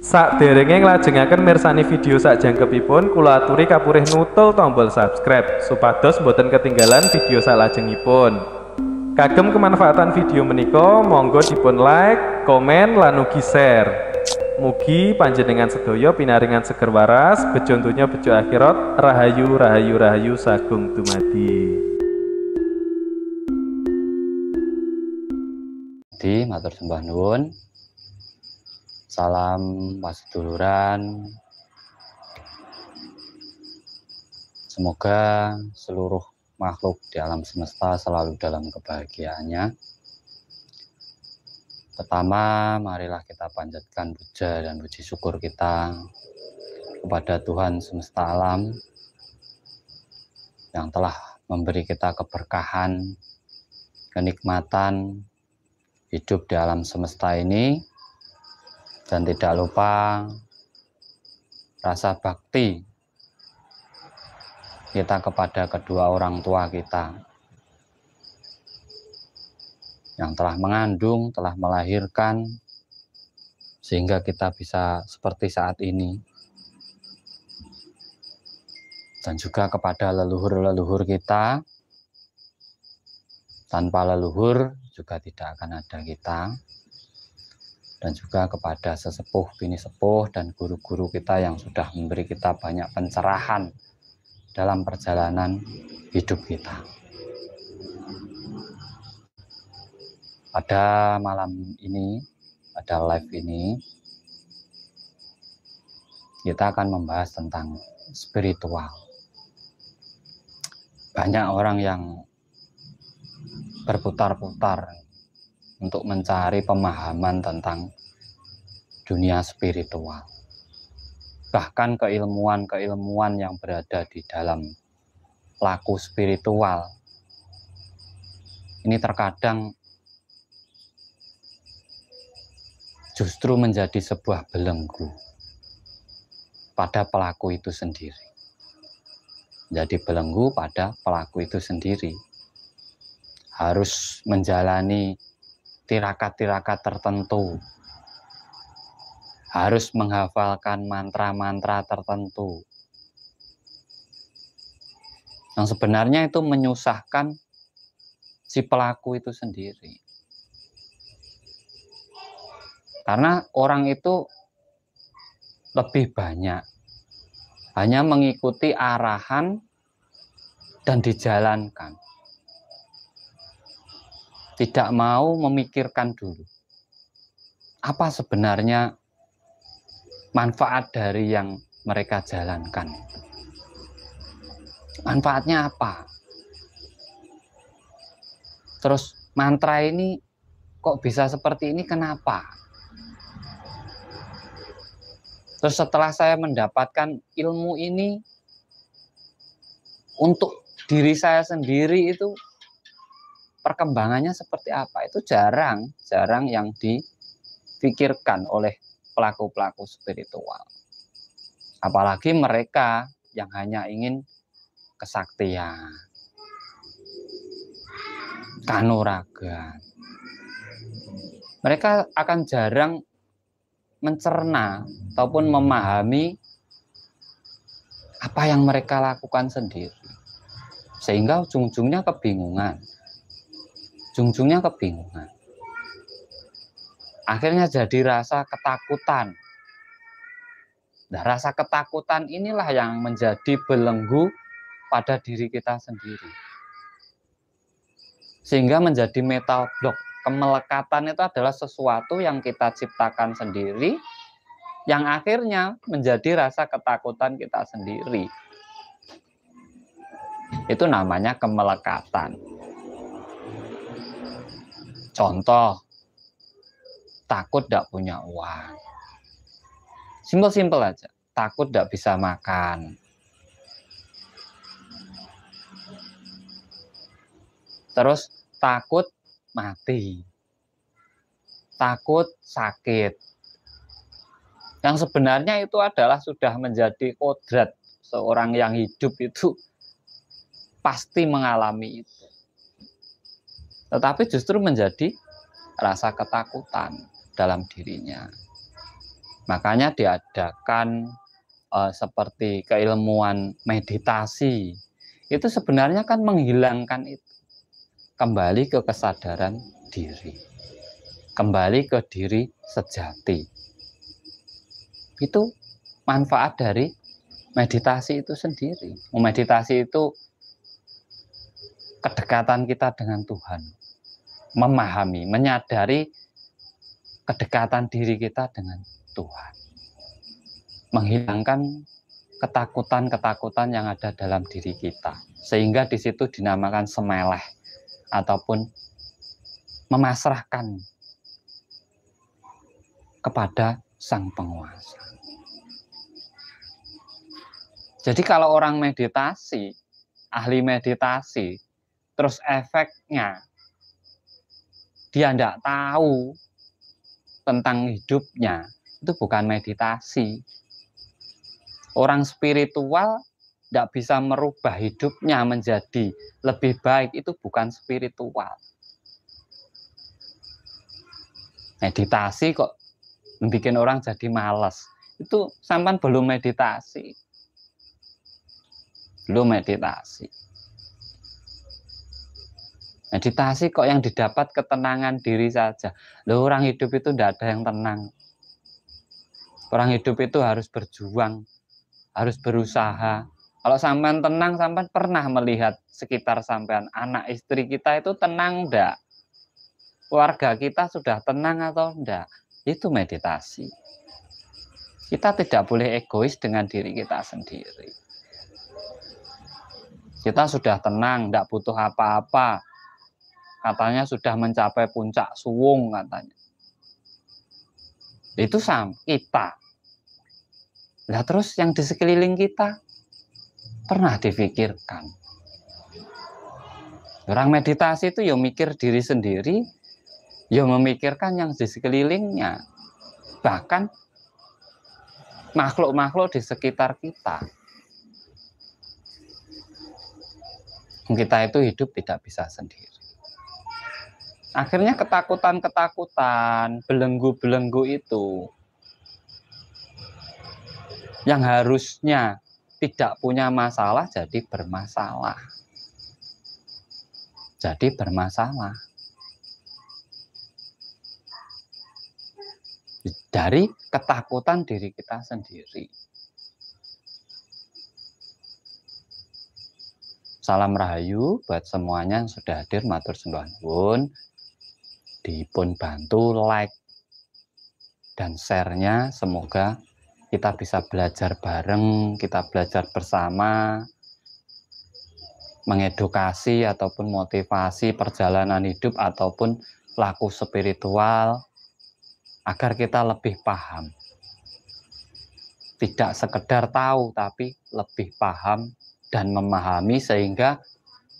Sakderenge nglajengaken mirsani video sakjangkepipun, kula aturi kapurih nutul tombol subscribe supados boten ketinggalan video salajengipun. Kagem kemanfaatan video menika, monggo dipun like, komen, lan ugi share. Mugi panjenengan sedaya pinaringan seger waras, bejo donya bejo akhirat, rahayu rahayu rahayu sagung dumadi. Matur sembah nuwun. Salam paseduluran. Semoga seluruh makhluk di alam semesta selalu dalam kebahagiaannya. Pertama, marilah kita panjatkan puja dan puji syukur kita kepada Tuhan semesta alam yang telah memberi kita keberkahan, kenikmatan hidup di alam semesta ini. Dan tidak lupa rasa bakti kita kepada kedua orang tua kita yang telah mengandung, telah melahirkan, sehingga kita bisa seperti saat ini. Dan juga kepada leluhur-leluhur kita. Tanpa leluhur juga tidak akan ada kita. Dan juga kepada sesepuh, bini sepuh, dan guru-guru kita yang sudah memberi kita banyak pencerahan dalam perjalanan hidup kita. Pada malam ini, pada live ini, kita akan membahas tentang spiritual. Banyak orang yang berputar-putar untuk mencari pemahaman tentang dunia spiritual. Bahkan keilmuan-keilmuan yang berada di dalam laku spiritual ini terkadang justru menjadi sebuah belenggu pada pelaku itu sendiri. Jadi belenggu pada pelaku itu sendiri. Harus menjalani tirakat-tirakat tertentu, harus menghafalkan mantra-mantra tertentu, yang sebenarnya itu menyusahkan si pelaku itu sendiri. Karena orang itu lebih banyak hanya mengikuti arahan dan dijalankan. Tidak mau memikirkan dulu apa sebenarnya manfaat dari yang mereka jalankan. Manfaatnya apa? Terus mantra ini kok bisa seperti ini, kenapa? Terus setelah saya mendapatkan ilmu ini untuk diri saya sendiri, itu perkembangannya seperti apa? Itu jarang yang dipikirkan oleh pelaku-pelaku spiritual. Apalagi mereka yang hanya ingin kesaktian, kanuragan. Mereka akan jarang mencerna ataupun memahami apa yang mereka lakukan sendiri. Sehingga ujung-ujungnya kebingungan. Akhirnya jadi rasa ketakutan. Nah, rasa ketakutan inilah yang menjadi belenggu pada diri kita sendiri. Sehingga menjadi mental block. Kemelekatan itu adalah sesuatu yang kita ciptakan sendiri, yang akhirnya menjadi rasa ketakutan kita sendiri. Itu namanya kemelekatan. Contoh, takut tidak punya uang. Simpel-simpel aja. Takut tidak bisa makan. Terus takut mati. Takut sakit. Yang sebenarnya itu adalah sudah menjadi kodrat seorang yang hidup itu pasti mengalami itu. Tetapi justru menjadi rasa ketakutan dalam dirinya. Makanya diadakan seperti keilmuan meditasi. Itu sebenarnya kan menghilangkan itu. Kembali ke kesadaran diri. Kembali ke diri sejati. Itu manfaat dari meditasi itu sendiri. Meditasi itu kedekatan kita dengan Tuhan. Memahami, menyadari kedekatan diri kita dengan Tuhan. Menghilangkan ketakutan-ketakutan yang ada dalam diri kita. Sehingga di situ dinamakan semeleh ataupun memasrahkan kepada Sang Penguasa. Jadi kalau orang meditasi, ahli meditasi, terus efeknya dia tidak tahu tentang hidupnya, itu bukan meditasi. Orang spiritual tidak bisa merubah hidupnya menjadi lebih baik, itu bukan spiritual. Meditasi kok bikin orang jadi malas, itu sampan belum meditasi. Belum meditasi. Meditasi kok yang didapat ketenangan diri saja. Loh, orang hidup itu tidak ada yang tenang. Orang hidup itu harus berjuang, harus berusaha. Kalau sampean tenang, sampean pernah melihat sekitar sampean, anak istri kita itu tenang enggak? Keluarga kita sudah tenang atau enggak? Itu meditasi. Kita tidak boleh egois dengan diri kita sendiri. Kita sudah tenang, enggak butuh apa-apa. Katanya sudah mencapai puncak suwung katanya. Itu kita. Nah terus yang di sekeliling kita pernah difikirkan. Orang meditasi itu ya mikir diri sendiri, ya memikirkan yang di sekelilingnya. Bahkan makhluk-makhluk di sekitar kita. Kita itu hidup tidak bisa sendiri. Akhirnya ketakutan-ketakutan, belenggu-belenggu itu yang harusnya tidak punya masalah jadi bermasalah. Jadi bermasalah. Dari ketakutan diri kita sendiri. Salam rahayu buat semuanya yang sudah hadir, matur sembah nuwun. Dipun bantu like dan share-nya, semoga kita bisa belajar bareng, kita belajar bersama, mengedukasi ataupun motivasi perjalanan hidup ataupun laku spiritual, agar kita lebih paham. Tidak sekedar tahu, tapi lebih paham dan memahami sehingga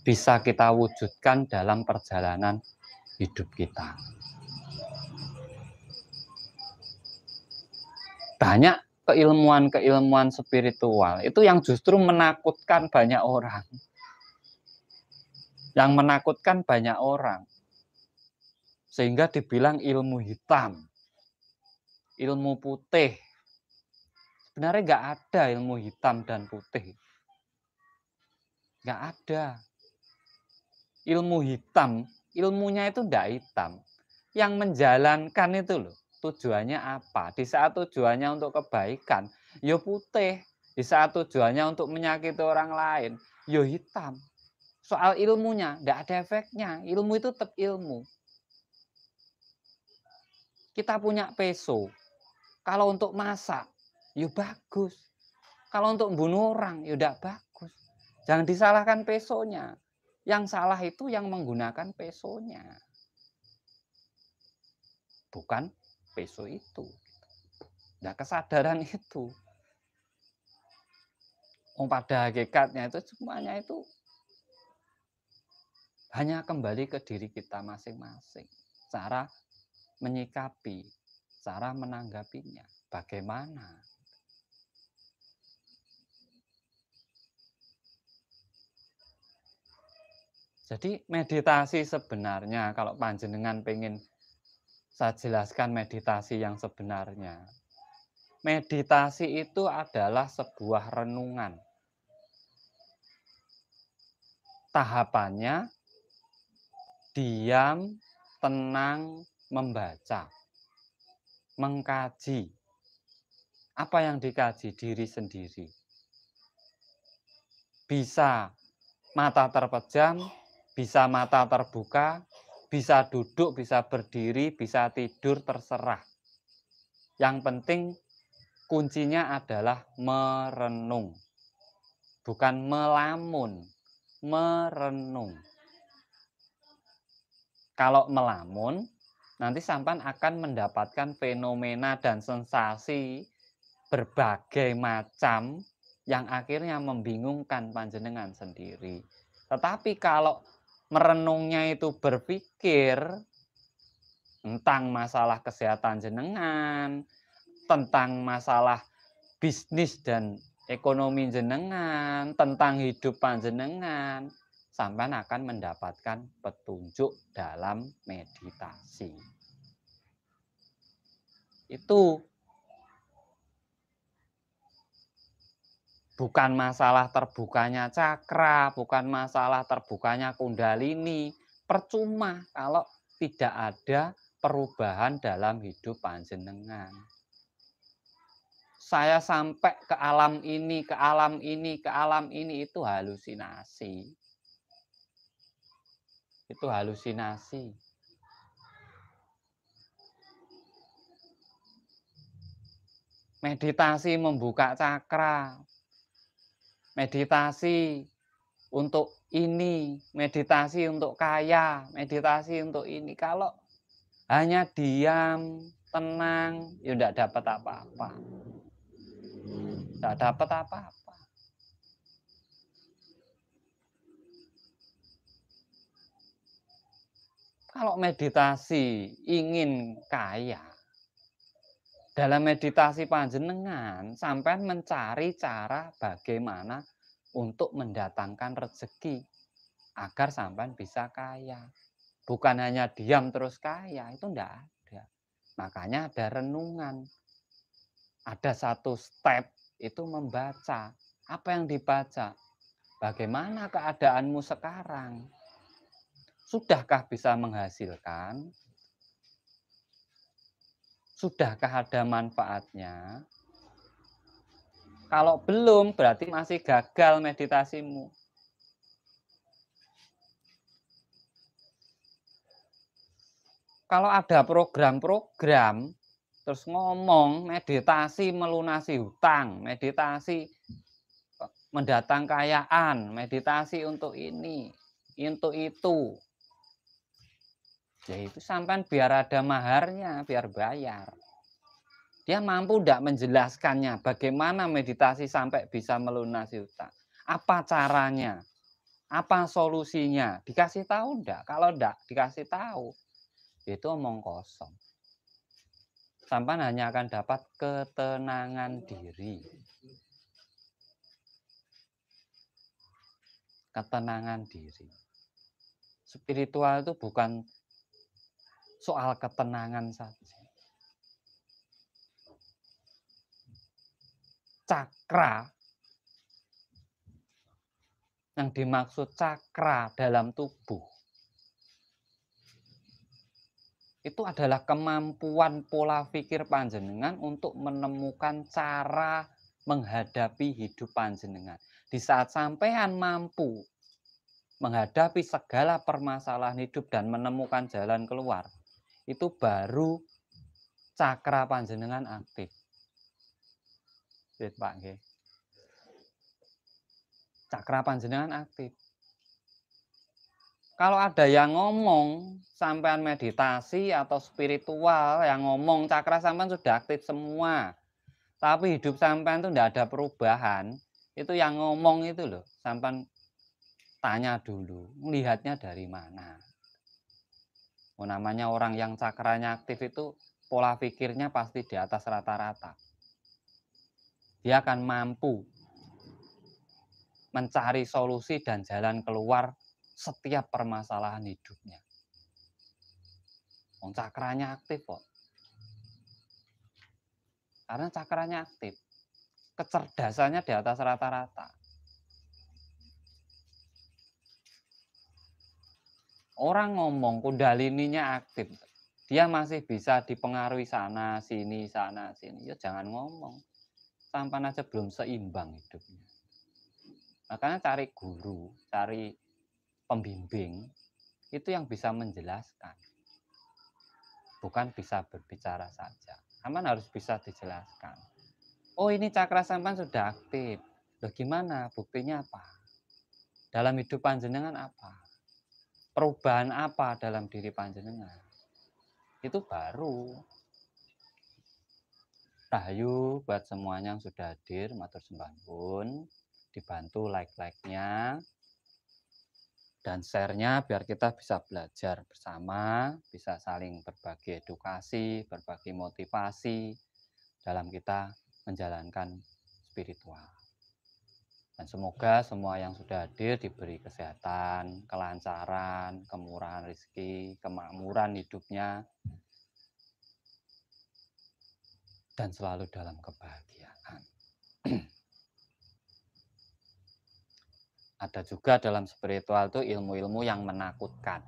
bisa kita wujudkan dalam perjalanan hidup kita. Banyak keilmuan-keilmuan spiritual itu yang justru menakutkan banyak orang. Yang menakutkan banyak orang. Sehingga dibilang ilmu hitam, ilmu putih. Sebenarnya nggak ada ilmu hitam dan putih. Nggak ada. Ilmu hitam, ilmunya itu nggak hitam. Yang menjalankan itu loh, tujuannya apa? Di saat tujuannya untuk kebaikan, yo putih. Di saat tujuannya untuk menyakiti orang lain, yo hitam. Soal ilmunya, nggak ada efeknya. Ilmu itu tetap ilmu. Kita punya peso. Kalau untuk masak, yo bagus. Kalau untuk bunuh orang, yo tidak bagus. Jangan disalahkan pesonya. Yang salah itu yang menggunakan pesonya. Bukan peso itu. Nah, kesadaran itu. Pada hakikatnya itu semuanya itu hanya kembali ke diri kita masing-masing. Cara menyikapi, cara menanggapinya. Bagaimana? Jadi meditasi sebenarnya, kalau panjenengan pengen saya jelaskan meditasi yang sebenarnya. Meditasi itu adalah sebuah renungan. Tahapannya diam, tenang, membaca, mengkaji. Apa yang dikaji? Diri sendiri. Bisa mata terpejam, bisa mata terbuka, bisa duduk, bisa berdiri, bisa tidur, terserah. Yang penting kuncinya adalah merenung. Bukan melamun, merenung. Kalau melamun, nanti sampan akan mendapatkan fenomena dan sensasi berbagai macam yang akhirnya membingungkan panjenengan sendiri. Tetapi kalau merenungnya itu berpikir tentang masalah kesehatan jenengan, tentang masalah bisnis dan ekonomi jenengan, tentang hidup panjenengan, sampean akan mendapatkan petunjuk dalam meditasi. Itu bukan masalah terbukanya cakra, bukan masalah terbukanya kundalini. Percuma kalau tidak ada perubahan dalam hidup panjenengan. Saya sampai ke alam ini, ke alam ini, ke alam ini, itu halusinasi. Itu halusinasi. Meditasi membuka cakra. Meditasi untuk ini, meditasi untuk kaya, meditasi untuk ini. Kalau hanya diam, tenang, ya tidak dapat apa-apa. Tidak dapat apa-apa. Kalau meditasi ingin kaya, dalam meditasi panjenengan, sampai mencari cara bagaimana untuk mendatangkan rezeki agar sampai bisa kaya. Bukan hanya diam terus kaya, itu tidak ada. Makanya ada renungan. Ada satu step itu membaca. Apa yang dibaca? Bagaimana keadaanmu sekarang? Sudahkah bisa menghasilkan? Sudahkah ada manfaatnya? Kalau belum, berarti masih gagal meditasimu. Kalau ada program-program, terus ngomong meditasi melunasi hutang, meditasi mendatang kekayaan, meditasi untuk ini, untuk itu. Ya itu sampai biar ada maharnya, biar bayar. Dia mampu tidak menjelaskannya bagaimana meditasi sampai bisa melunasi hutang. Apa caranya? Apa solusinya? Dikasih tahu enggak? Kalau enggak dikasih tahu, itu omong kosong. Sampai hanya akan dapat ketenangan diri. Ketenangan diri. Spiritual itu bukan soal ketenangan saja. Cakra, yang dimaksud cakra dalam tubuh, itu adalah kemampuan pola pikir panjenengan untuk menemukan cara menghadapi hidup panjenengan. Di saat sampean mampu menghadapi segala permasalahan hidup dan menemukan jalan keluar, itu baru cakra panjenengan aktif. Pak nggih. Cakra panjenengan aktif. Kalau ada yang ngomong sampean meditasi atau spiritual yang ngomong cakra sampean sudah aktif semua. Tapi hidup sampean itu tidak ada perubahan. Itu yang ngomong itu loh, sampean tanya dulu, melihatnya dari mana. Oh, namanya orang yang cakranya aktif itu pola pikirnya pasti di atas rata-rata. Dia akan mampu mencari solusi dan jalan keluar setiap permasalahan hidupnya. Cakranya aktif kok. Karena cakranya aktif. Kecerdasannya di atas rata-rata. Orang ngomong kundalininya aktif. Dia masih bisa dipengaruhi sana, sini, Ya jangan ngomong. Sampan aja belum seimbang hidupnya. Makanya cari guru, cari pembimbing, itu yang bisa menjelaskan. Bukan bisa berbicara saja. Sampan harus bisa dijelaskan. Oh, ini cakra sampan sudah aktif. Loh gimana? Buktinya apa? Dalam hidup panjenengan apa? Perubahan apa dalam diri panjenengan? Itu baru. Rahayu buat semuanya yang sudah hadir, matur sembah pun. Dibantu like-like-nya dan share-nya biar kita bisa belajar bersama, bisa saling berbagi edukasi, berbagi motivasi dalam kita menjalankan spiritual. Dan semoga semua yang sudah hadir diberi kesehatan, kelancaran, kemurahan rezeki, kemakmuran hidupnya, dan selalu dalam kebahagiaan. Ada juga dalam spiritual itu ilmu-ilmu yang menakutkan.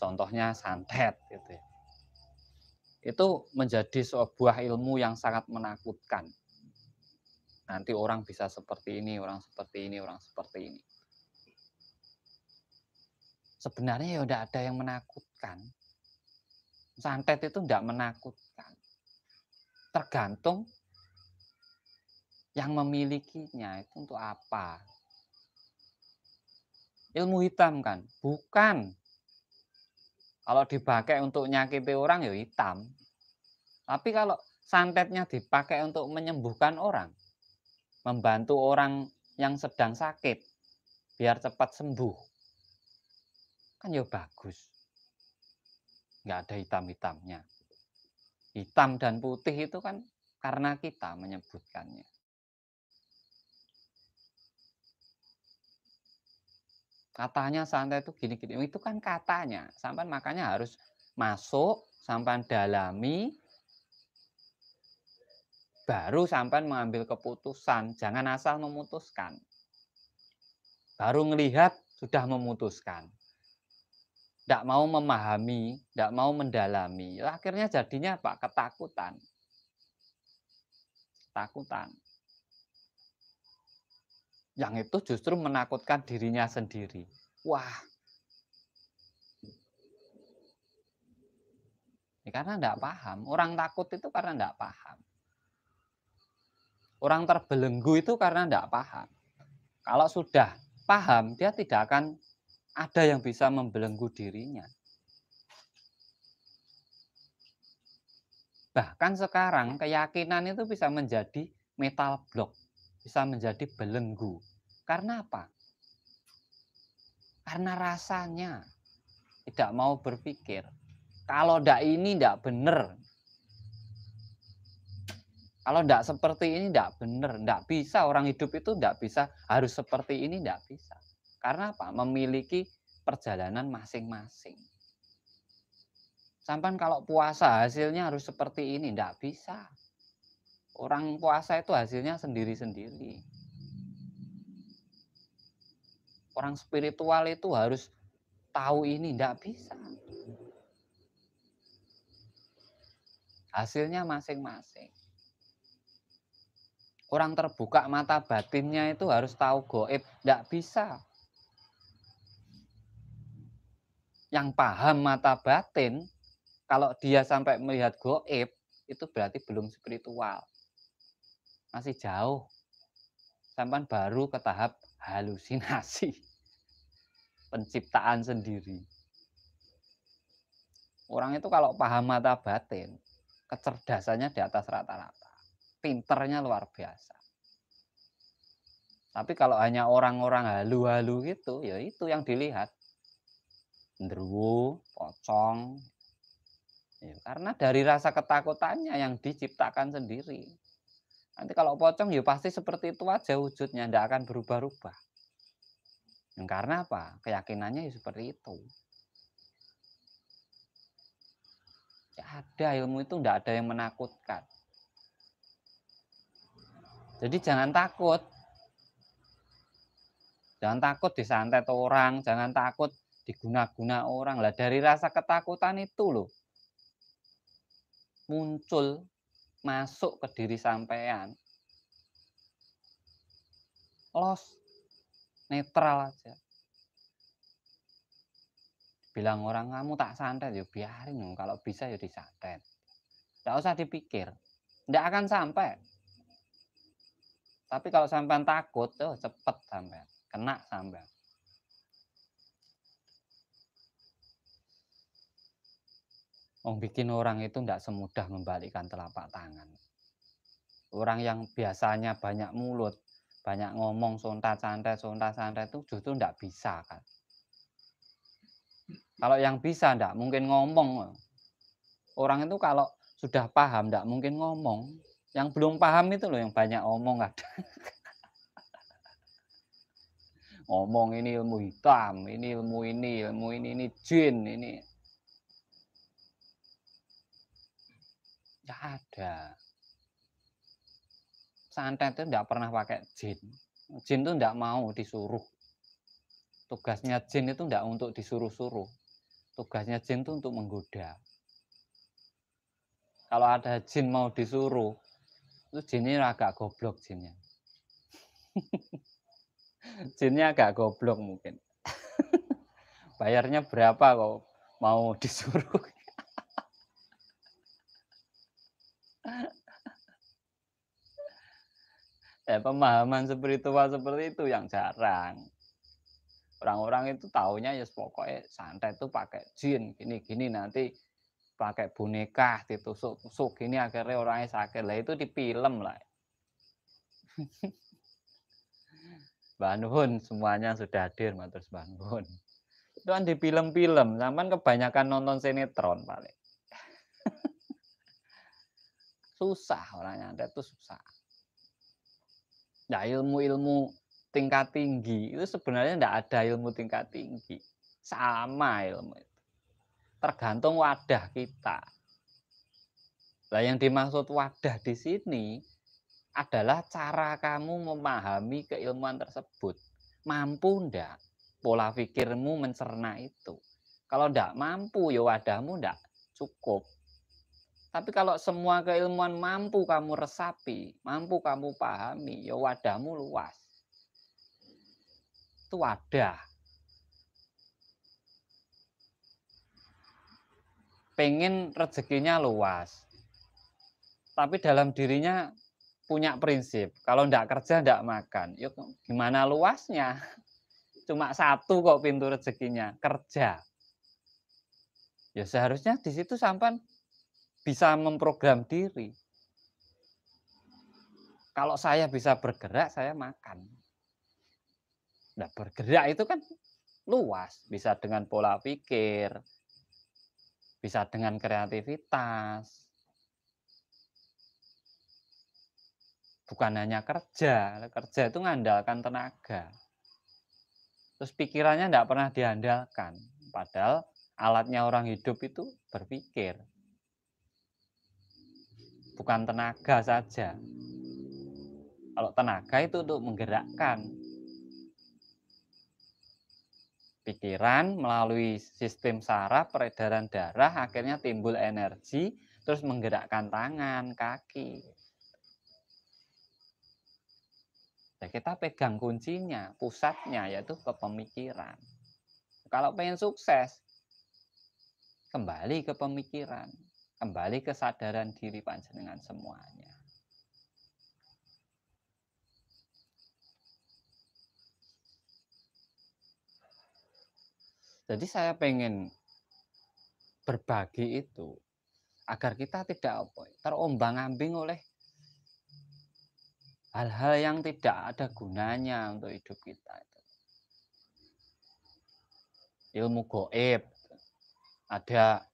Contohnya santet gitu. Itu menjadi sebuah ilmu yang sangat menakutkan. Nanti orang bisa seperti ini, orang seperti ini, orang seperti ini. Sebenarnya ya udah ada yang menakutkan. Santet itu tidak menakutkan. Tergantung yang memilikinya itu untuk apa. Ilmu hitam kan? Bukan. Kalau dipakai untuk nyakiti orang ya hitam. Tapi kalau santetnya dipakai untuk menyembuhkan orang, membantu orang yang sedang sakit biar cepat sembuh, kan ya bagus. Nggak ada hitam-hitamnya. Hitam dan putih itu kan karena kita menyebutkannya. Katanya santet itu gini-gini, itu kan katanya. Sampai makanya harus masuk, sampai dalami, baru sampai mengambil keputusan. Jangan asal memutuskan. Baru ngelihat sudah memutuskan. Tidak mau memahami, tidak mau mendalami. Akhirnya jadinya apa? Ketakutan. Takutan. Yang itu justru menakutkan dirinya sendiri. Wah, ya karena tidak paham. Orang takut itu karena tidak paham. Orang terbelenggu itu karena tidak paham. Kalau sudah paham, dia tidak akan ada yang bisa membelenggu dirinya. Bahkan sekarang keyakinan itu bisa menjadi metal block, bisa menjadi belenggu. Karena apa? Karena rasanya tidak mau berpikir. Kalau tidak ini tidak benar. Kalau tidak seperti ini tidak benar. Tidak bisa, orang hidup itu tidak bisa harus seperti ini, tidak bisa. Karena apa? Memiliki perjalanan masing-masing. Sampai kalau puasa hasilnya harus seperti ini, tidak bisa. Orang puasa itu hasilnya sendiri-sendiri. Orang spiritual itu harus tahu ini, tidak bisa. Hasilnya masing-masing. Orang terbuka mata batinnya itu harus tahu goib, tidak bisa. Yang paham mata batin, kalau dia sampai melihat goib, itu berarti belum spiritual. Masih jauh. Sampai baru ke tahap halusinasi. Penciptaan sendiri. Orang itu kalau paham mata batin, kecerdasannya di atas rata-rata. Pinternya luar biasa. Tapi kalau hanya orang-orang halu-halu gitu, ya itu yang dilihat. Nderuwo, pocong. Ya, karena dari rasa ketakutannya yang diciptakan sendiri. Nanti kalau pocong ya pasti seperti itu aja wujudnya, tidak akan berubah-ubah. Karena apa? Keyakinannya ya seperti itu. Ya ada ilmu itu tidak ada yang menakutkan. Jadi jangan takut. Jangan takut disantet orang, jangan takut diguna-guna orang. Lah dari rasa ketakutan itu loh muncul masuk ke diri sampean. Los, netral aja. Bilang orang kamu tak santet ya biarin dong, kalau bisa ya disantet. Enggak usah dipikir. Enggak akan sampai. Tapi kalau sampean takut, oh cepet sampean, kena sampean. Bikin orang itu enggak semudah membalikkan telapak tangan. Orang yang biasanya banyak mulut, banyak ngomong sontak-santet itu justru enggak bisa kan. Kalau yang bisa enggak mungkin ngomong. Orang itu kalau sudah paham enggak mungkin ngomong. Yang belum paham itu loh yang banyak ngomong ada. Ngomong ini ilmu hitam, ini ilmu ini jin, ini. Enggak ada. Santet itu enggak pernah pakai jin. Jin itu enggak mau disuruh. Tugasnya jin itu enggak untuk disuruh-suruh. Tugasnya jin itu untuk menggoda. Kalau ada jin mau disuruh, itu jinnya agak goblok jinnya. Jinnya agak goblok mungkin. Bayarnya berapa kok mau disuruh? Pemahaman spiritual seperti itu yang jarang. Orang-orang itu taunya ya pokoknya santet itu pakai jin, gini-gini nanti pakai boneka ditusuk-tusuk gini akhirnya orangnya sakit. Lah itu di film lah. Mbah Nuhun semuanya sudah hadir matur Mbah Nuhun. Itu kan di film-film, sampean kebanyakan nonton sinetron paling. Susah orang nyantet itu susah. Nah, ilmu-ilmu tingkat tinggi itu sebenarnya tidak ada ilmu tingkat tinggi. Sama ilmu itu. Tergantung wadah kita. Nah, yang dimaksud wadah di sini adalah cara kamu memahami keilmuan tersebut. Mampu ndak pola pikirmu mencerna itu? Kalau ndak mampu, ya wadahmu ndak cukup. Tapi kalau semua keilmuan mampu kamu resapi, mampu kamu pahami, ya wadahmu luas. Itu wadah. Pengen rezekinya luas. Tapi dalam dirinya punya prinsip. Kalau ndak kerja, ndak makan. Yuk, gimana luasnya? Cuma satu kok pintu rezekinya, kerja. Ya seharusnya di situ sampai bisa memprogram diri. Kalau saya bisa bergerak, saya makan. Nah, bergerak itu kan luas, bisa dengan pola pikir, bisa dengan kreativitas. Bukan hanya kerja itu mengandalkan tenaga. Terus pikirannya tidak pernah diandalkan. Padahal alatnya orang hidup itu berpikir. Bukan tenaga saja. Kalau tenaga itu untuk menggerakkan. Pikiran melalui sistem saraf, peredaran darah, akhirnya timbul energi, terus menggerakkan tangan, kaki. Ya, kita pegang kuncinya, pusatnya, yaitu ke pemikiran. Kalau pengen sukses, kembali ke pemikiran, kembali ke kesadaran diri panjenengan semuanya. Jadi saya pengen berbagi itu agar kita tidak terombang-ambing oleh hal-hal yang tidak ada gunanya untuk hidup kita. Ilmu gaib, ada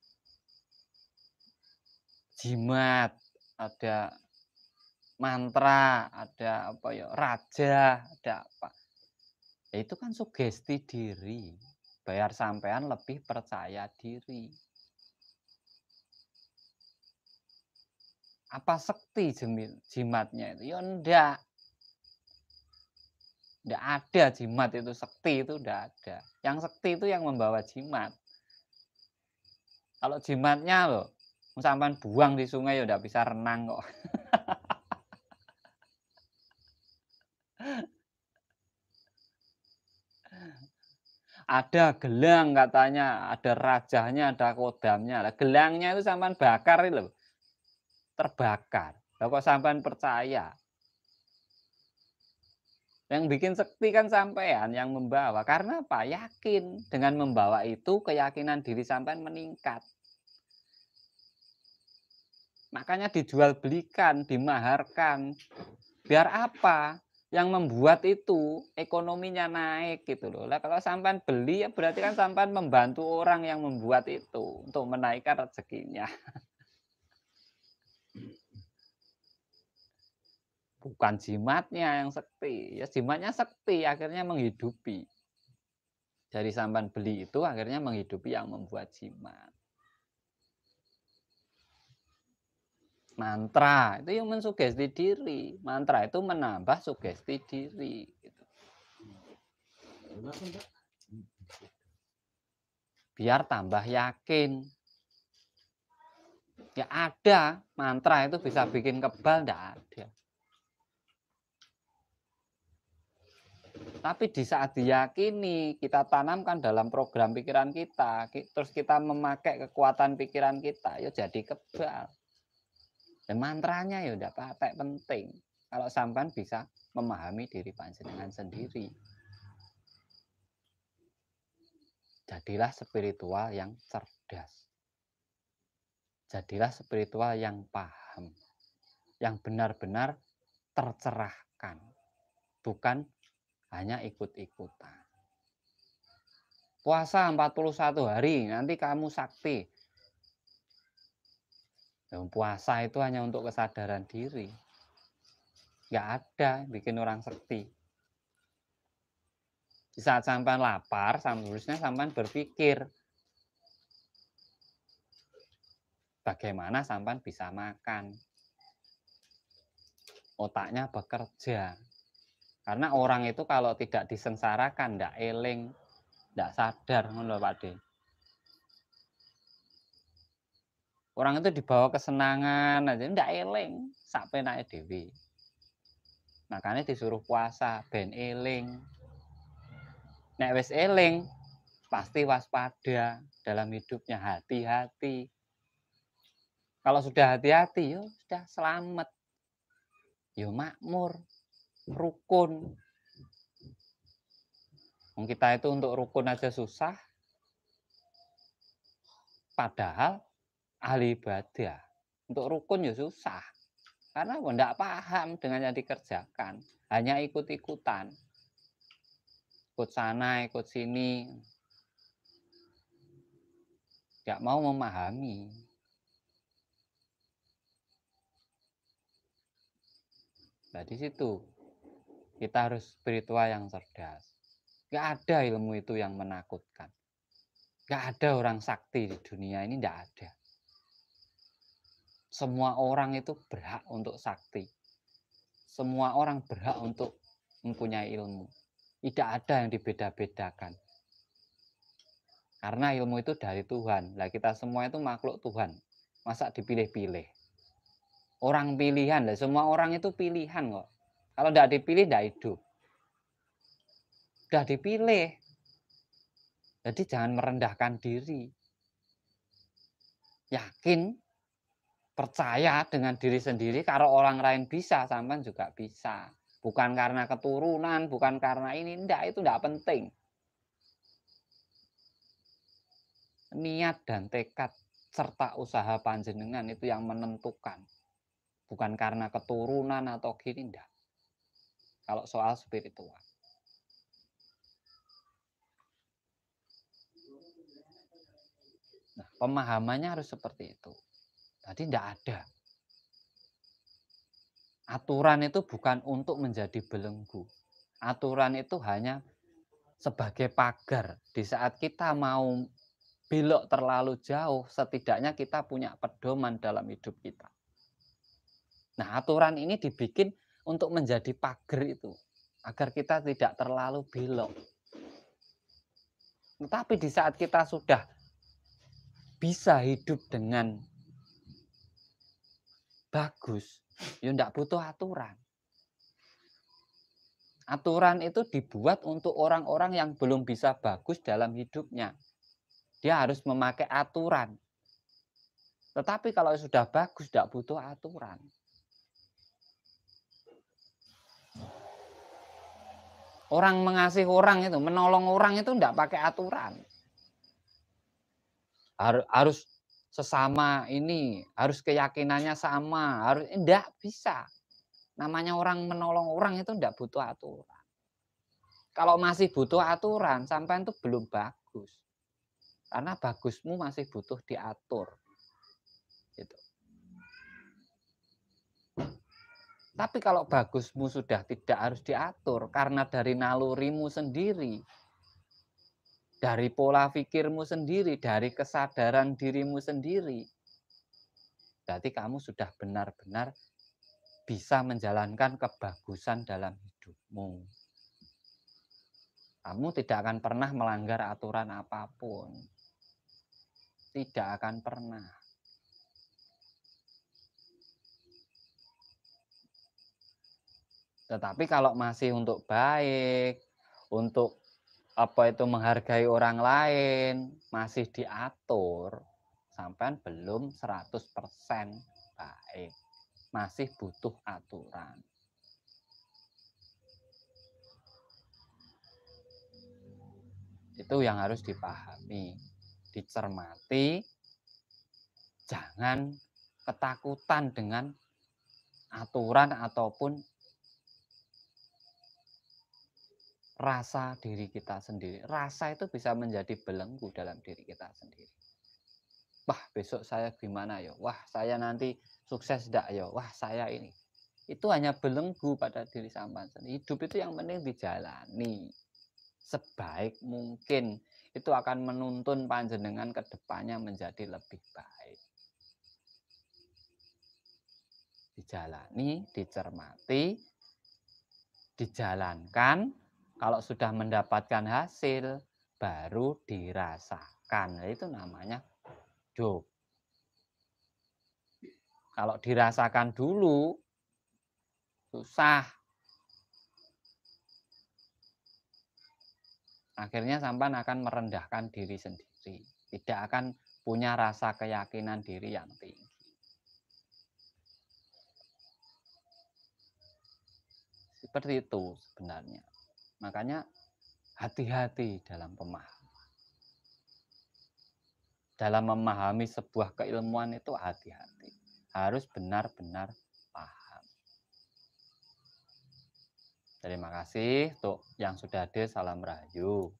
jimat, ada mantra, ada apa ya, raja, ada apa. Ya, itu kan sugesti diri. Biar sampean lebih percaya diri. Apa sekti jimatnya itu? Ya enggak. Tidak ada jimat itu, sekti itu tidak ada. Yang sekti itu yang membawa jimat. Kalau jimatnya loh, sampean buang di sungai ya tidak bisa renang kok. Ada gelang katanya, ada rajahnya, ada kodamnya. Lah gelangnya itu sampean bakar itu loh, terbakar. Lah kok sampean percaya? Yang bikin sekti kan sampean yang membawa. Karena apa? Yakin. Dengan membawa itu keyakinan diri sampean meningkat. Makanya dijual belikan, dimaharkan. Biar apa? Yang membuat itu ekonominya naik gitu loh. Lah kalau sampean beli ya berarti kan sampean membantu orang yang membuat itu untuk menaikkan rezekinya. Bukan jimatnya yang sekti. Ya jimatnya sekti akhirnya menghidupi. Dari sampean beli itu akhirnya menghidupi yang membuat jimat. Mantra itu yang mensugesti diri. Mantra itu menambah sugesti diri. Gitu. Biar tambah yakin. Ya ada, mantra itu bisa bikin kebal, enggak ada. Tapi di saat diyakini, kita tanamkan dalam program pikiran kita, terus kita memakai kekuatan pikiran kita, ya jadi kebal. Dan mantranya ya udah patek penting. Kalau sampean bisa memahami diri panjenengan sendiri. Jadilah spiritual yang cerdas. Jadilah spiritual yang paham. Yang benar-benar tercerahkan. Bukan hanya ikut-ikutan. Puasa 41 hari, nanti kamu sakti. Yang puasa itu hanya untuk kesadaran diri. Nggak ada bikin orang sakti. Di saat sampean lapar, harusnya sampean berpikir bagaimana sampean bisa makan. Otaknya bekerja. Karena orang itu kalau tidak disengsarakan, ndak eling, ndak sadar, ngono Pak De. Orang itu dibawa kesenangan aja, ndak eling, sak penake dhewe. Makanya disuruh puasa, ben eling. Nek wis eling, pasti waspada dalam hidupnya, hati-hati. Kalau sudah hati-hati, yo sudah selamat. Yo makmur, rukun. Kita itu untuk rukun aja susah. Padahal ahli ibadah. Untuk rukun ya susah. Karena tidak paham dengan yang dikerjakan. Hanya ikut-ikutan. Ikut sana, ikut sini. Tidak mau memahami. Nah di situ kita harus spiritual yang cerdas. Gak ada ilmu itu yang menakutkan. Gak ada orang sakti di dunia ini, tidak ada. Semua orang itu berhak untuk sakti. Semua orang berhak untuk mempunyai ilmu. Tidak ada yang dibeda-bedakan. Karena ilmu itu dari Tuhan. Nah kita semua itu makhluk Tuhan. Masa dipilih-pilih? Orang pilihan. Nah, semua orang itu pilihan kok. Kalau tidak dipilih, tidak hidup. Sudah dipilih. Jadi jangan merendahkan diri. Yakin, percaya dengan diri sendiri. Kalau orang lain bisa, sampean juga bisa. Bukan karena keturunan, bukan karena ini. Enggak, itu tidak penting. Niat dan tekad serta usaha panjenengan itu yang menentukan. Bukan karena keturunan atau gini, enggak. Kalau soal spiritual. Nah, pemahamannya harus seperti itu. Tadi tidak ada. Aturan itu bukan untuk menjadi belenggu. Aturan itu hanya sebagai pagar. Di saat kita mau belok terlalu jauh, setidaknya kita punya pedoman dalam hidup kita. Nah, aturan ini dibikin untuk menjadi pagar itu. agar kita tidak terlalu belok. Tetapi di saat kita sudah bisa hidup dengan bagus, ya enggak butuh aturan. Aturan itu dibuat untuk orang-orang yang belum bisa bagus dalam hidupnya. Dia harus memakai aturan. Tetapi kalau sudah bagus, tidak butuh aturan. Orang mengasihi orang itu, menolong orang itu tidak pakai aturan. Harus sesama ini, harus keyakinannya sama, harus tidak bisa. Namanya orang menolong orang itu tidak butuh aturan. Kalau masih butuh aturan, sampai itu belum bagus. Karena bagusmu masih butuh diatur. Gitu. Tapi kalau bagusmu sudah tidak harus diatur karena dari nalurimu sendiri, dari pola pikirmu sendiri, dari kesadaran dirimu sendiri, berarti kamu sudah benar-benar bisa menjalankan kebagusan dalam hidupmu. Kamu tidak akan pernah melanggar aturan apapun. Tidak akan pernah. Tetapi kalau masih untuk baik, untuk menghargai orang lain, masih diatur, sampai belum 100% baik. Masih butuh aturan. Itu yang harus dipahami, dicermati, jangan ketakutan dengan aturan ataupun rasa diri kita sendiri. Rasa itu bisa menjadi belenggu dalam diri kita sendiri. Wah, besok saya gimana ya? Wah, saya nanti sukses enggak ya? Wah, saya ini. Itu hanya belenggu pada diri sampean sendiri. Hidup itu yang penting dijalani sebaik mungkin. Itu akan menuntun panjenengan ke depannya menjadi lebih baik. Dijalani, dicermati, dijalankan. Kalau sudah mendapatkan hasil, baru dirasakan. Itu namanya hidup. Kalau dirasakan dulu, susah. Akhirnya sampean akan merendahkan diri sendiri. Tidak akan punya rasa keyakinan diri yang tinggi. Seperti itu sebenarnya. Makanya hati-hati dalam pemahaman. Dalam memahami sebuah keilmuan itu hati-hati. Harus benar-benar paham. Terima kasih untuk yang sudah hadir, salam rahayu.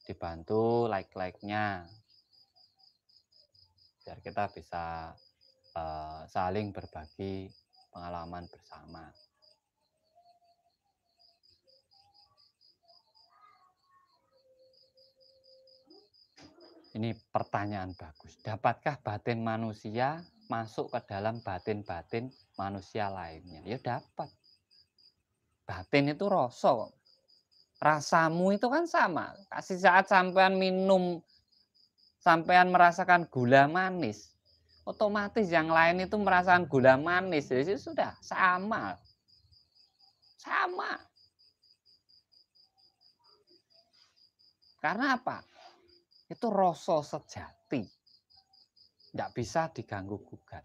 Dibantu like-like-nya. Biar kita bisa saling berbagi pengalaman bersama. Ini pertanyaan bagus. Dapatkah batin manusia masuk ke dalam batin-batin manusia lainnya? Ya dapat. Batin itu rasa. Rasamu itu kan sama. Kasih saat sampean minum, sampean merasakan gula manis, otomatis yang lain itu merasakan gula manis. Jadi sudah sama. Sama. Karena apa? Itu rasa sejati. Tidak bisa diganggu gugat.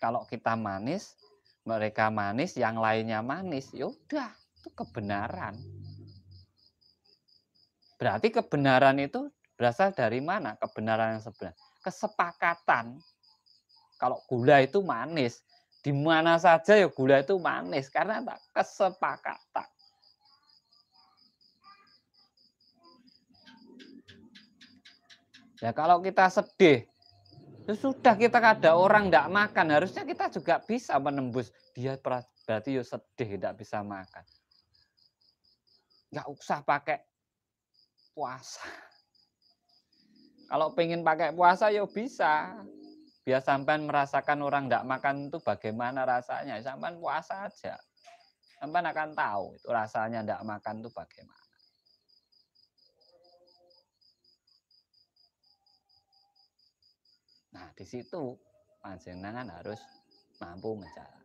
Kalau kita manis, mereka manis, yang lainnya manis, ya udah, itu kebenaran. Berarti kebenaran itu berasal dari mana? Kebenaran yang sebenarnya. Kesepakatan. Kalau gula itu manis, di mana saja ya gula itu manis. Karena apa? Kesepakatan. Ya kalau kita sedih, ya sudah, kita ada orang tidak makan, harusnya kita juga bisa menembus. Dia berarti ya sedih, tidak bisa makan. Nggak usah pakai puasa. Kalau pengen pakai puasa ya bisa. Biar sampean merasakan orang tidak makan itu bagaimana rasanya. Sampean puasa aja. Sampean akan tahu itu rasanya tidak makan itu bagaimana. Nah, di situ panjenengan harus mampu menjalankan.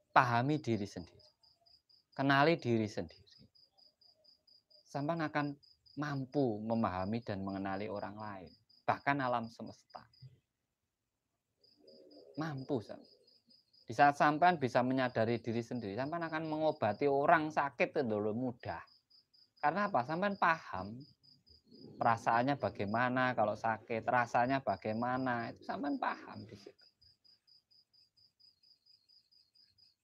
Pahami diri sendiri. Kenali diri sendiri. Sampean akan mampu memahami dan mengenali orang lain, bahkan alam semesta. Mampu sampean. Di saat sampean bisa menyadari diri sendiri, sampean akan mengobati orang sakit itu mudah. Karena apa? Sampean paham perasaannya bagaimana kalau sakit, rasanya bagaimana, itu sampean paham di situ.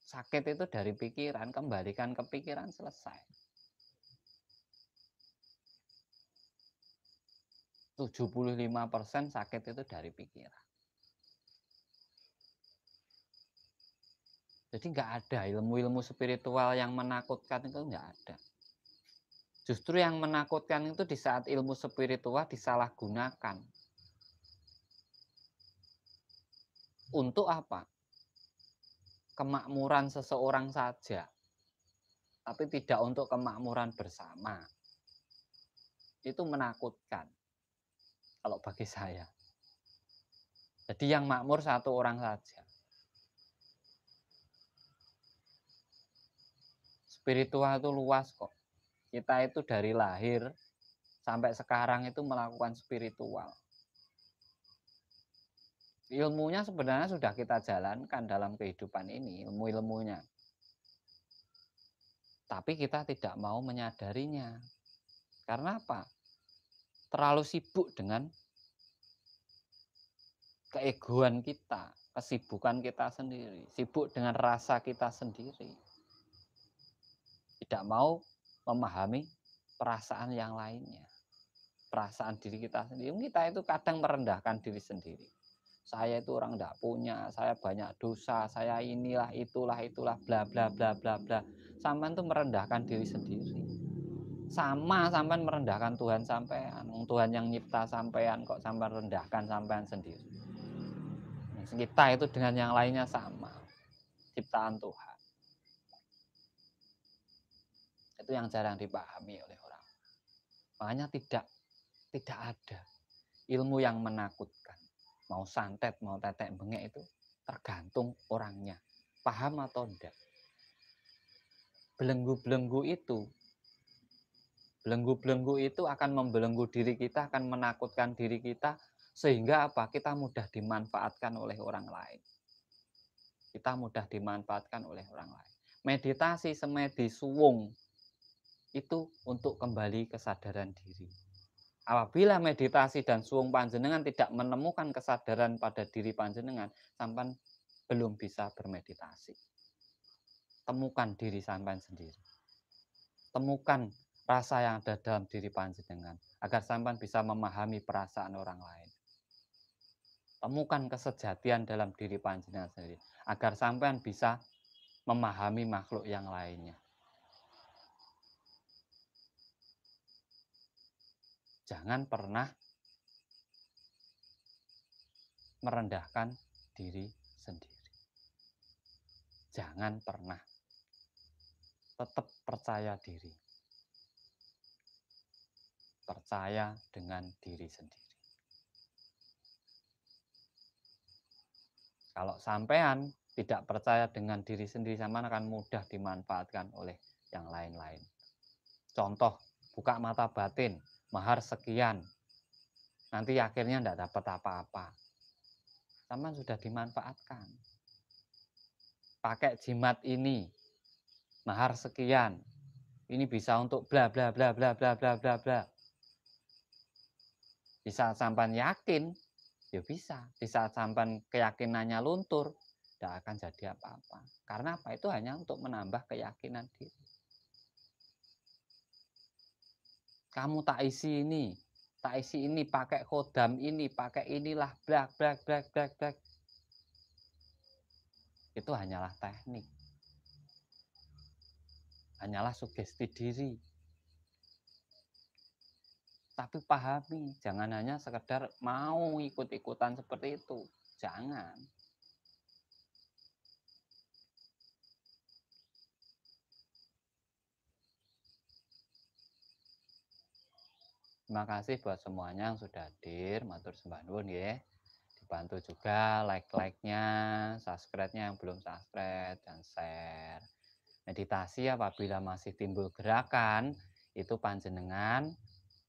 Sakit itu dari pikiran, kembalikan ke pikiran, selesai. 75% sakit itu dari pikiran. Jadi nggak ada ilmu-ilmu spiritual yang menakutkan, itu nggak ada. Justru yang menakutkan itu di saat ilmu spiritual disalahgunakan. Untuk apa? Kemakmuran seseorang saja, tapi tidak untuk kemakmuran bersama. Itu menakutkan kalau bagi saya. Jadi yang makmur satu orang saja. Spiritual itu luas kok. Kita itu dari lahir sampai sekarang itu melakukan spiritual. Ilmunya sebenarnya sudah kita jalankan dalam kehidupan ini, ilmu-ilmunya. Tapi kita tidak mau menyadarinya. Karena apa? Terlalu sibuk dengan keegoan kita, kesibukan kita sendiri, sibuk dengan rasa kita sendiri. Tidak mau memahami perasaan yang lainnya. Perasaan diri kita sendiri. Kita itu kadang merendahkan diri sendiri. Saya itu orang tidak punya, saya banyak dosa, saya inilah, itulah, bla bla bla bla bla. Sampean itu merendahkan diri sendiri. Sama sampean merendahkan Tuhan sampean. Tuhan yang nyipta sampean kok sampean rendahkan sampean sendiri. Kita itu dengan yang lainnya sama. Ciptaan Tuhan. Itu yang jarang dipahami oleh orang. Makanya tidak ada ilmu yang menakutkan. Mau santet, mau tetek bengek itu tergantung orangnya. Paham atau tidak. Belenggu-belenggu itu akan membelenggu diri kita, akan menakutkan diri kita, sehingga apa? Kita mudah dimanfaatkan oleh orang lain. Kita mudah dimanfaatkan oleh orang lain. Meditasi semedi suwung itu untuk kembali kesadaran diri. Apabila meditasi dan suwung panjenengan tidak menemukan kesadaran pada diri panjenengan, sampean belum bisa bermeditasi. Temukan diri sampean sendiri. Temukan rasa yang ada dalam diri panjenengan agar sampean bisa memahami perasaan orang lain. Temukan kesejatian dalam diri panjenengan sendiri agar sampean bisa memahami makhluk yang lainnya. Jangan pernah merendahkan diri sendiri. Jangan pernah. Tetap percaya diri. Percaya dengan diri sendiri. Kalau sampean tidak percaya dengan diri sendiri, sampean akan mudah dimanfaatkan oleh yang lain-lain. Contoh, buka mata batin, mahar sekian, nanti akhirnya tidak dapat apa-apa. Sampean sudah dimanfaatkan. Pakai jimat ini, mahar sekian, ini bisa untuk bla bla bla bla bla bla bla bla. Di saat sampean yakin, ya bisa. Di saat sampean keyakinannya luntur, tidak akan jadi apa-apa. Karena apa? Itu hanya untuk menambah keyakinan diri. Kamu tak isi ini, pakai khodam ini, pakai inilah, blak, blak, blak, blak, blak. Itu hanyalah teknik. Hanyalah sugesti diri. Tapi pahami, jangan hanya sekedar mau ikut-ikutan seperti itu. Jangan. Terima kasih buat semuanya yang sudah hadir, matur sembah nuwun ya. Dibantu juga like-nya, subscribe-nya yang belum subscribe, dan share. Meditasi apabila masih timbul gerakan, itu panjenengan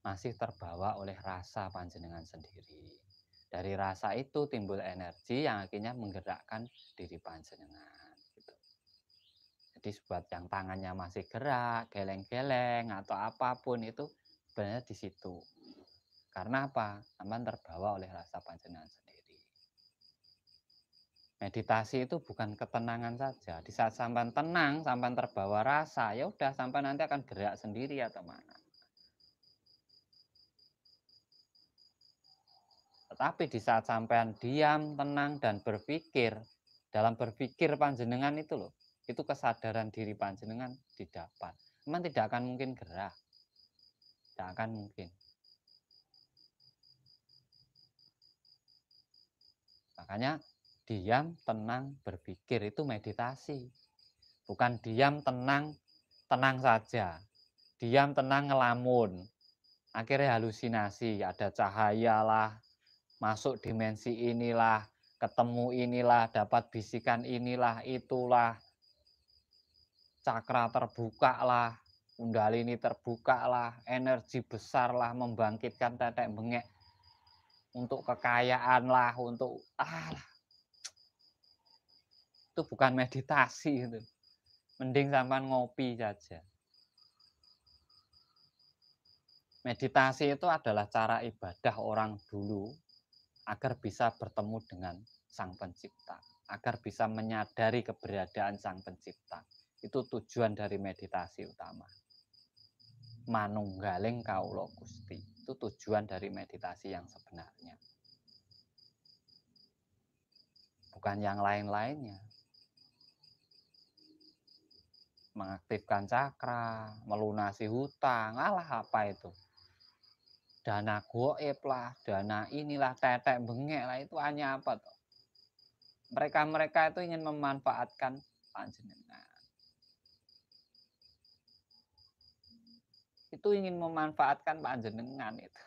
masih terbawa oleh rasa panjenengan sendiri. Dari rasa itu timbul energi yang akhirnya menggerakkan diri panjenengan. Gitu. Jadi buat yang tangannya masih gerak, geleng-geleng, atau apapun itu sebenarnya di situ. Karena apa? Sampai terbawa oleh rasa panjenengan sendiri. Meditasi itu bukan ketenangan saja. Di saat sampai tenang, sampai terbawa rasa, ya udah sampai nanti akan gerak sendiri atau mana. Tetapi di saat sampean diam, tenang, dan berpikir, dalam berpikir panjenengan itu loh, itu kesadaran diri panjenengan didapat. Memang tidak akan mungkin gerak. Tidak akan mungkin. Makanya diam, tenang, berpikir itu meditasi. Bukan diam, tenang, tenang saja. Diam, tenang, ngelamun. Akhirnya halusinasi, ada cahaya lah, masuk dimensi inilah, ketemu inilah, dapat bisikan inilah, itulah. Cakra terbuka lah, kundalini terbuka lah, energi besar lah, membangkitkan tetek bengek untuk kekayaan lah, untuk itu bukan meditasi itu. Mending sampean ngopi saja. Meditasi itu adalah cara ibadah orang dulu agar bisa bertemu dengan Sang Pencipta, agar bisa menyadari keberadaan Sang Pencipta. Itu tujuan dari meditasi utama. Manunggaling Kawula Gusti. Itu tujuan dari meditasi yang sebenarnya. Bukan yang lain-lainnya. Mengaktifkan cakra, melunasi hutang, alah apa itu. Dana goib lah, dana inilah, tetek bengek lah, itu hanya apa tuh? Mereka-mereka itu ingin memanfaatkan panjenengan. Itu ingin memanfaatkan panjenengan itu.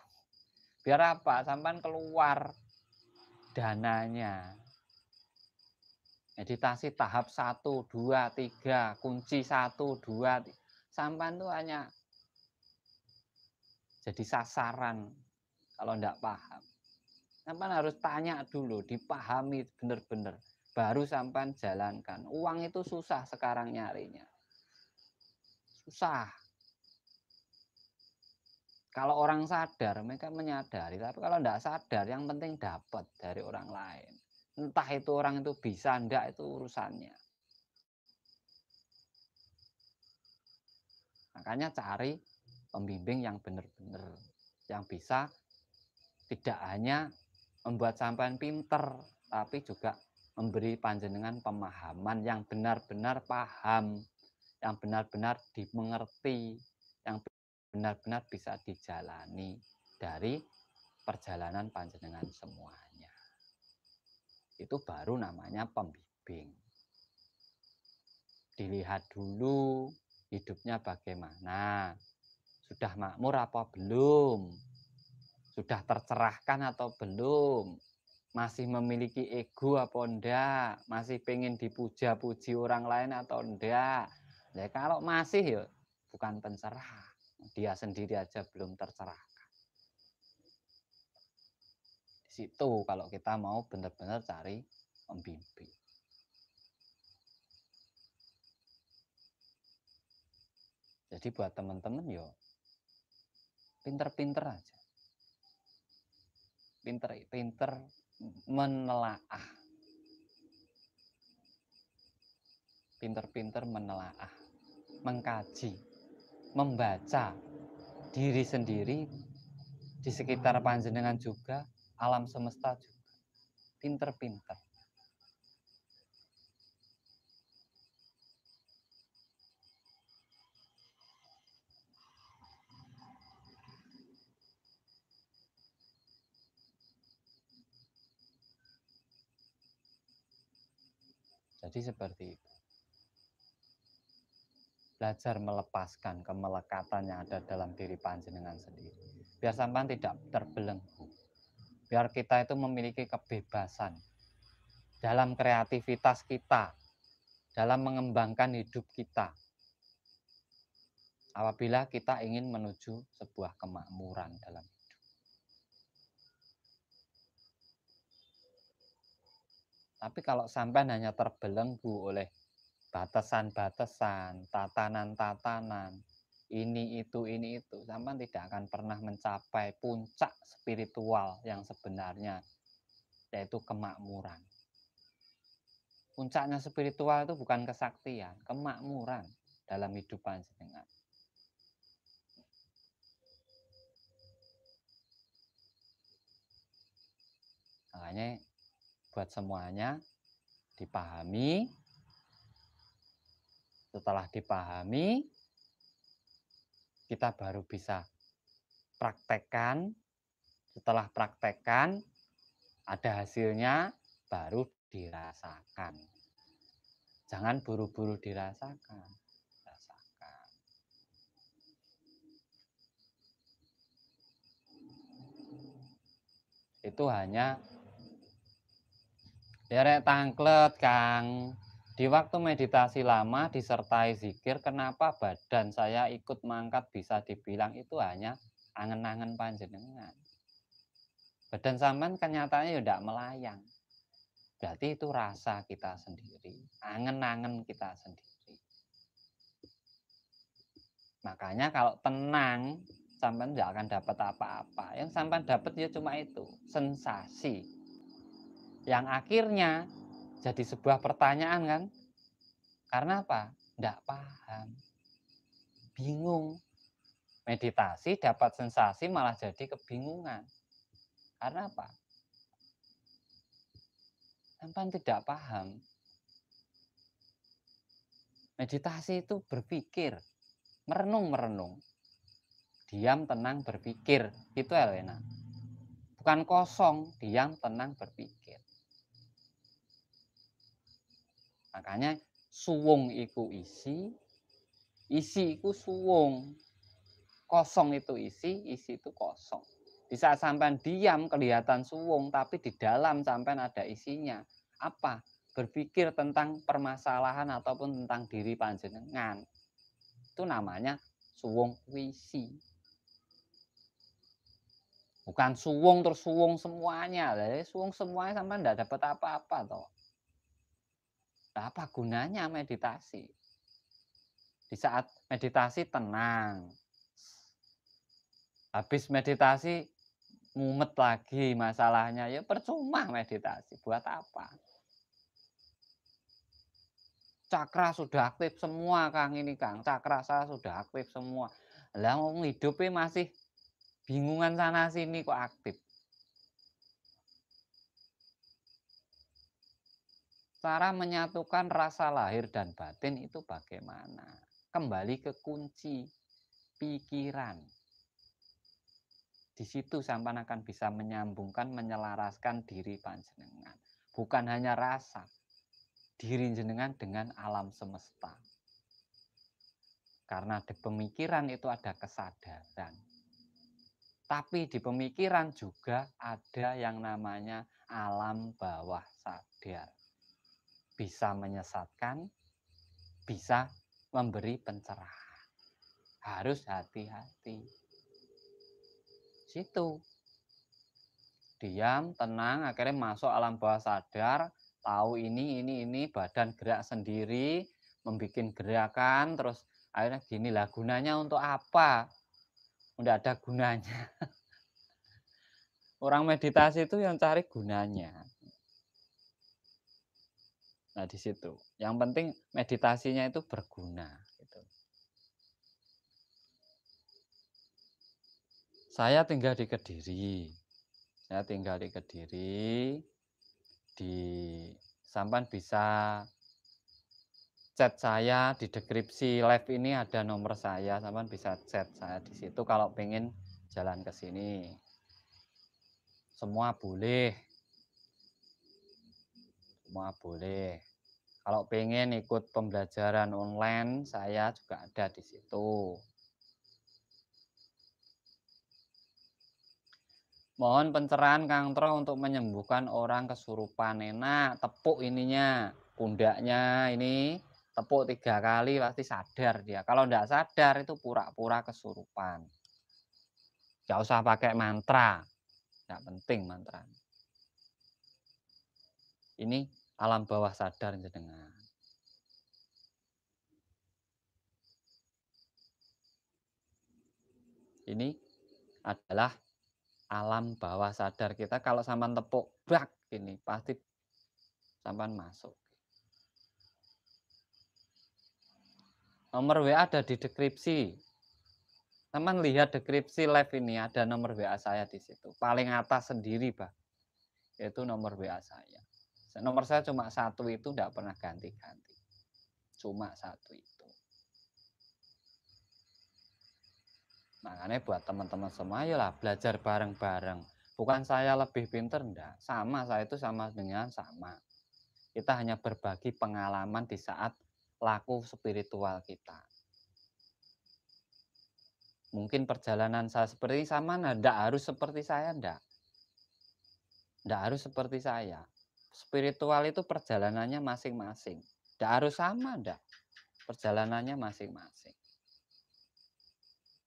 Biar apa? Sampai keluar dananya. Meditasi tahap 1, 2, 3, kunci 1, 2, sampai itu hanya jadi sasaran kalau enggak paham. Sampai harus tanya dulu, dipahami benar-benar, baru sampai jalankan. Uang itu susah sekarang nyarinya. Susah. Kalau orang sadar, mereka menyadari. Tapi kalau enggak sadar, yang penting dapat dari orang lain. Entah itu orang itu bisa, enggak, itu urusannya. Makanya cari pembimbing yang benar-benar, yang bisa tidak hanya membuat sampean pinter, tapi juga memberi panjenengan pemahaman yang benar-benar paham, yang benar-benar dimengerti, yang benar-benar bisa dijalani dari perjalanan panjenengan semuanya. Itu baru namanya pembimbing. Dilihat dulu hidupnya bagaimana, sudah makmur apa belum, sudah tercerahkan atau belum, masih memiliki ego apa enggak, masih pengen dipuja-puji orang lain atau enggak. Ya kalau masih ya bukan pencerah, dia sendiri aja belum tercerahkan. Di situ kalau kita mau benar-benar cari pembimbing. Jadi buat teman-teman yo pinter-pinter aja. Pinter-pinter menelaah. Pinter-pinter menelaah, mengkaji, membaca diri sendiri, di sekitar panjenengan juga, alam semesta juga. Pinter-pinter. Jadi seperti itu. belajar melepaskan kemelekatan yang ada dalam diri panjenengan sendiri. Biar sampean tidak terbelenggu. Biar kita itu memiliki kebebasan dalam kreativitas kita, dalam mengembangkan hidup kita. Apabila kita ingin menuju sebuah kemakmuran dalam hidup. Tapi kalau sampai hanya terbelenggu oleh batasan-batasan, tatanan-tatanan, ini itu, sampean tidak akan pernah mencapai puncak spiritual yang sebenarnya, yaitu kemakmuran. Puncaknya spiritual itu bukan kesaktian, kemakmuran dalam hidup panjenengan. Makanya buat semuanya dipahami. Setelah dipahami, kita baru bisa praktekkan. Setelah praktekkan, ada hasilnya, baru dirasakan. Jangan buru-buru dirasakan. Rasakan. Itu hanya derek tangklet, Kang. Di waktu meditasi lama disertai zikir, kenapa badan saya ikut mangkat bisa dibilang itu hanya angen-angen panjenengan. Badan sampean kenyataannya tidak melayang. Berarti itu rasa kita sendiri, angen-angen kita sendiri. Makanya kalau tenang, sampean tidak akan dapat apa-apa. Yang sampean dapat ya cuma itu, sensasi. Yang akhirnya jadi sebuah pertanyaan kan? Karena apa? Tidak paham. Bingung. Meditasi dapat sensasi malah jadi kebingungan. Karena apa? Sampai tidak paham. Meditasi itu berpikir, merenung-merenung. Diam, tenang, berpikir. Itu Elena. Bukan kosong, diam, tenang, berpikir. Makanya suwung iku isi iku suwung. Kosong itu isi itu kosong. Di saat sampean diam kelihatan suwung, tapi di dalam sampean ada isinya. Apa? Berpikir tentang permasalahan ataupun tentang diri panjenengan. Itu namanya suwung isi. Bukan suwung terus suwung semuanya. Suwung semuanya sampean tidak dapat apa-apa toh. Apa gunanya meditasi? Di saat meditasi tenang. Habis meditasi mumet lagi masalahnya, ya percuma meditasi. Buat apa? Cakra sudah aktif semua, Kang, ini Kang. Cakra saya sudah aktif semua. Lah mau hidupnya masih bingungan sana sini kok aktif. Cara menyatukan rasa lahir dan batin itu bagaimana? Kembali ke kunci pikiran. Di situ sampean akan bisa menyambungkan, menyelaraskan diri panjenengan. Bukan hanya rasa, diri jenengan dengan alam semesta. Karena di pemikiran itu ada kesadaran. Tapi di pemikiran juga ada yang namanya alam bawah sadar. Bisa menyesatkan, bisa memberi pencerahan. Harus hati-hati. Situ. Diam, tenang, akhirnya masuk alam bawah sadar, tahu ini, badan gerak sendiri, membuat gerakan, terus akhirnya gini lah, gunanya untuk apa? Udah ada gunanya. Orang meditasi itu yang cari gunanya. Nah di situ, yang penting meditasinya itu berguna. Gitu. Saya tinggal di Kediri. Di sampan bisa chat saya di deskripsi live ini ada nomor saya, sampan bisa chat saya di situ kalau pengen jalan ke sini. Semua boleh. Kalau pengen ikut pembelajaran online, saya juga ada di situ. Mohon pencerahan Kang Tro untuk menyembuhkan orang kesurupan. Enak, tepuk ininya, pundaknya ini, tepuk 3 kali pasti sadar dia. Kalau tidak sadar itu pura-pura kesurupan. Gak usah pakai mantra, nggak penting mantra. Ini alam bawah sadar jenengan. Ini adalah alam bawah sadar kita. Kalau sampan tepuk brak ini pasti sampan masuk. Nomor WA ada di deskripsi. Teman lihat deskripsi live ini ada nomor WA saya di situ. Paling atas sendiri, Pak. Yaitu nomor WA saya. Nomor saya cuma satu itu tidak pernah ganti-ganti. Cuma satu itu. Makanya buat teman-teman semua, ayolah belajar bareng-bareng. Bukan saya lebih pinter, enggak. Sama, saya itu sama dengan sama. Kita hanya berbagi pengalaman di saat laku spiritual kita. Mungkin perjalanan saya seperti sama, nah, enggak harus seperti saya, enggak. Enggak harus seperti saya. Spiritual itu perjalanannya masing-masing. Enggak harus sama, enggak. Perjalanannya masing-masing.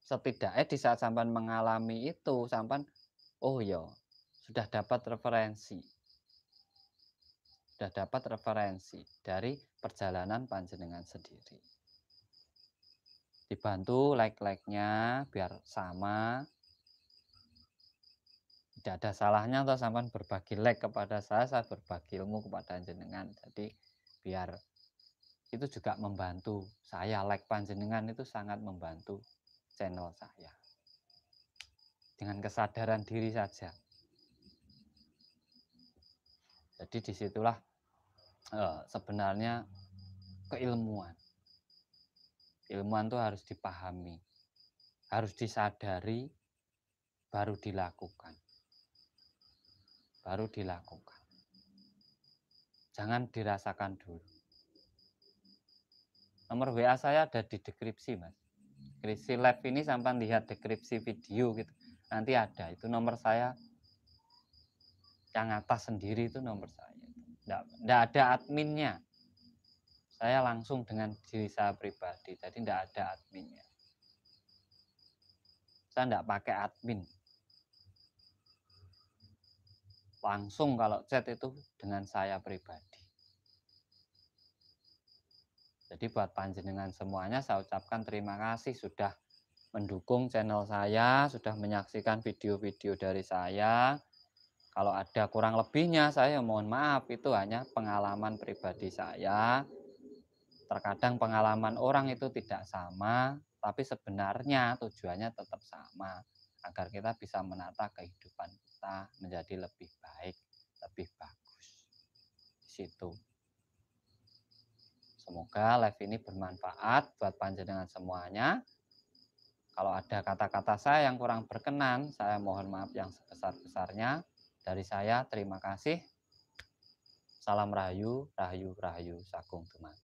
Setidaknya di saat sampan mengalami itu, sampan oh ya, sudah dapat referensi. Sudah dapat referensi dari perjalanan panjenengan sendiri. Dibantu like-like-nya biar sama. Tidak ada salahnya atau sampan berbagi like kepada saya berbagi ilmu kepada jenengan. Jadi biar itu juga membantu saya, like panjenengan itu sangat membantu channel saya. Dengan kesadaran diri saja. Jadi disitulah sebenarnya keilmuan. Ilmuwan itu harus dipahami, harus disadari, baru dilakukan. Baru dilakukan. Jangan dirasakan dulu. Nomor WA saya ada di deskripsi, Mas. Deskripsi live ini sampai lihat deskripsi video gitu. Nanti ada, itu nomor saya. Yang atas sendiri itu nomor saya. Tidak ada adminnya. Saya langsung dengan diri saya pribadi, jadi tidak ada adminnya. Saya tidak pakai admin. Langsung kalau chat itu dengan saya pribadi. Jadi buat panjenengan semuanya saya ucapkan terima kasih sudah mendukung channel saya, sudah menyaksikan video-video dari saya. Kalau ada kurang lebihnya saya mohon maaf, itu hanya pengalaman pribadi saya. Terkadang pengalaman orang itu tidak sama, tapi sebenarnya tujuannya tetap sama, agar kita bisa menata kehidupan kita menjadi lebih baik, lebih bagus. Di situ. Semoga live ini bermanfaat buat panjenengan semuanya. Kalau ada kata-kata saya yang kurang berkenan, saya mohon maaf yang sebesar-besarnya. Dari saya, terima kasih. Salam rahayu, rahayu, rahayu, sagung tuman.